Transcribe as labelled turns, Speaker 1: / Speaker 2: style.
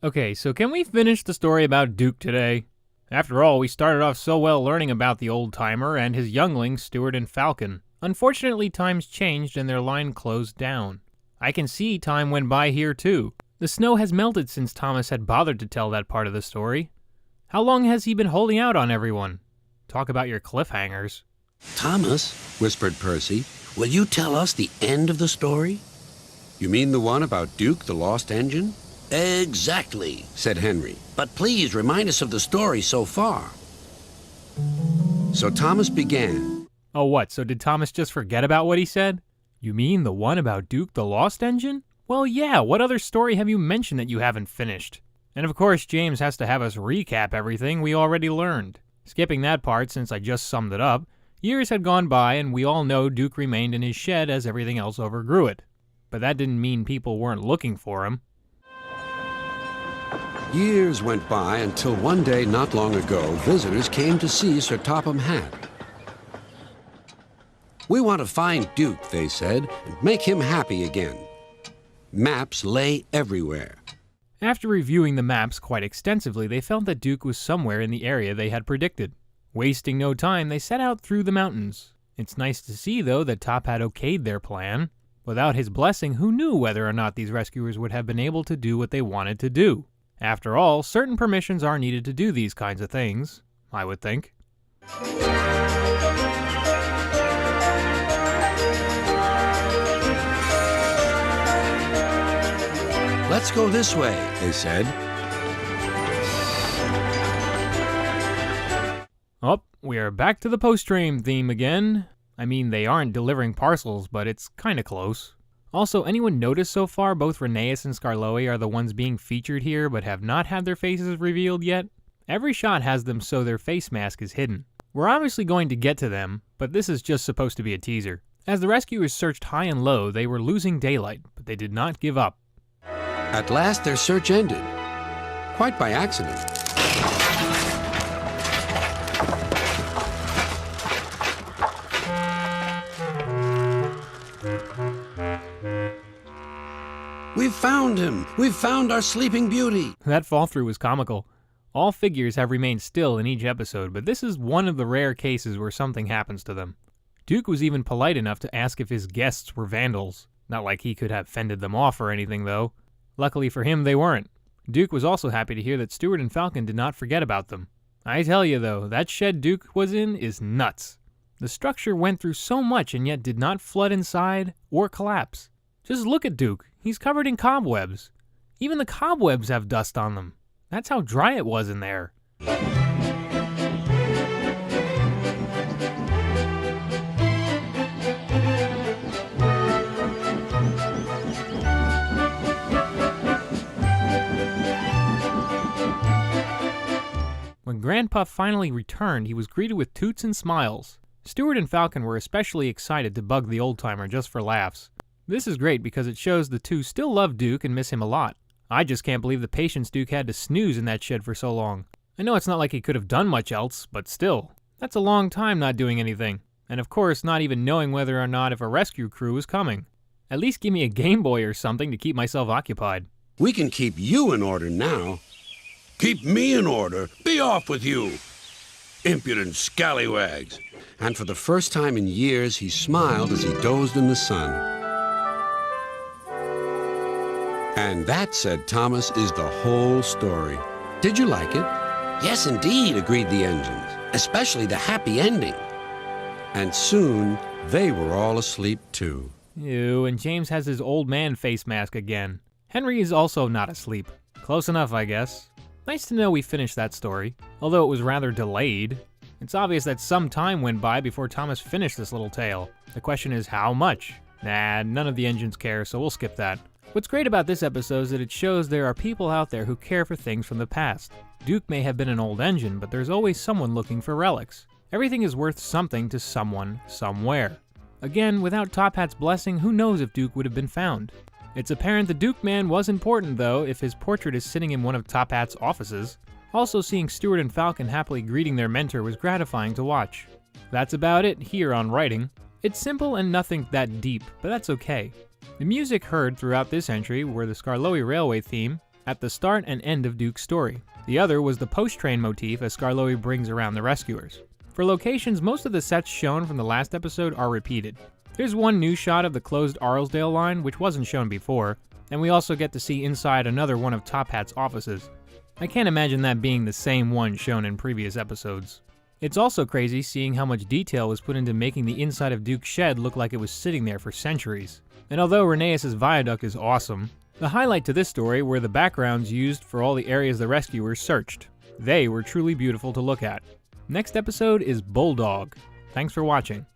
Speaker 1: Okay, so can we finish the story about Duke today? After all, we started off so well learning about the old-timer and his younglings, Stewart and Falcon. Unfortunately, times changed and their line closed down. I can see time went by here too. The snow has melted since Thomas had bothered to tell that part of the story. How long has he been holding out on everyone? Talk about your cliffhangers.
Speaker 2: Thomas, whispered Percy, will you tell us the end of the story?
Speaker 3: You mean the one about Duke, the lost engine?
Speaker 2: Exactly,
Speaker 3: Said Henry.
Speaker 2: but please remind us of the story so far.
Speaker 3: So Thomas began.
Speaker 1: Oh what, so did Thomas just forget about what he said? You mean the one about Duke the Lost Engine? Well yeah, what other story have you mentioned that you haven't finished? And of course James has to have us recap everything we already learned. Skipping that part since I just summed it up, years had gone by and we all know Duke remained in his shed as everything else overgrew it. But that didn't mean people weren't looking for him.
Speaker 3: Years went by until one day not long ago, visitors came to see Sir Topham Hatt. We want to find Duke, they said, and make him happy again. Maps lay everywhere.
Speaker 1: After reviewing the maps quite extensively, they felt that Duke was somewhere in the area they had predicted. Wasting no time, they set out through the mountains. It's nice to see, though, that Top had okayed their plan. Without his blessing, who knew whether or not these rescuers would have been able to do what they wanted to do? After all, certain permissions are needed to do these kinds of things, I would think.
Speaker 2: Let's go this way,
Speaker 3: They said.
Speaker 1: Oh, we are back to the post-stream theme again. I mean, they aren't delivering parcels, but it's kinda close. Also, anyone notice so far both Rheneas and Skarloey are the ones being featured here but have not had their faces revealed yet? Every shot has them so their face mask is hidden. We're obviously going to get to them, but this is just supposed to be a teaser. As the rescuers searched high and low, they were losing daylight, but they did not give up.
Speaker 3: At last their search ended. Quite by accident.
Speaker 2: We've found him! We've found our Sleeping Beauty!
Speaker 1: That fall through was comical. All figures have remained still in each episode, but this is one of the rare cases where something happens to them. Duke was even polite enough to ask if his guests were vandals. Not like he could have fended them off or anything, though. Luckily for him, they weren't. Duke was also happy to hear that Stewart and Falcon did not forget about them. I tell you though, that shed Duke was in is nuts. The structure went through so much and yet did not flood inside or collapse. Just look at Duke. He's covered in cobwebs. Even the cobwebs have dust on them. That's how dry it was in there. When Grandpa finally returned, he was greeted with toots and smiles. Stewart and Falcon were especially excited to bug the old-timer just for laughs. This is great because it shows the two still love Duke and miss him a lot. I just can't believe the patience Duke had to snooze in that shed for so long. I know it's not like he could have done much else, but still. That's a long time not doing anything. And of course, not even knowing whether or not if a rescue crew was coming. At least give me a Game Boy or something to keep myself occupied.
Speaker 2: We can keep you in order now. Keep me in order. Be off with you. Impudent scallywags.
Speaker 3: And for the first time in years, he smiled as he dozed in the sun. And that, said Thomas, is the whole story. Did you like it?
Speaker 2: Yes, indeed, agreed the engines. Especially the happy ending.
Speaker 3: And soon, they were all asleep too.
Speaker 1: Ew, and James has his old man face mask again. Henry is also not asleep. Close enough, I guess. Nice to know we finished that story, although it was rather delayed. It's obvious that some time went by before Thomas finished this little tale. The question is how much? Nah, none of the engines care, so we'll skip that. What's great about this episode is that it shows there are people out there who care for things from the past. Duke may have been an old engine, but there's always someone looking for relics. Everything is worth something to someone, somewhere. Again, without Top Hat's blessing, who knows if Duke would have been found. It's apparent the Duke man was important though, if his portrait is sitting in one of Top Hat's offices. Also seeing Stewart and Falcon happily greeting their mentor was gratifying to watch. That's about it here on writing. It's simple and nothing that deep, but that's okay. The music heard throughout this entry were the Skarloey Railway theme, at the start and end of Duke's story. The other was the post-train motif as Skarloey brings around the rescuers. For locations, most of the sets shown from the last episode are repeated. There's one new shot of the closed Arlesdale line, which wasn't shown before, and we also get to see inside another one of Top Hat's offices. I can't imagine that being the same one shown in previous episodes. It's also crazy seeing how much detail was put into making the inside of Duke's shed look like it was sitting there for centuries. And although Rheneas' viaduct is awesome, the highlight to this story were the backgrounds used for all the areas the rescuers searched. They were truly beautiful to look at. Next episode is Bulldog. Thanks for watching.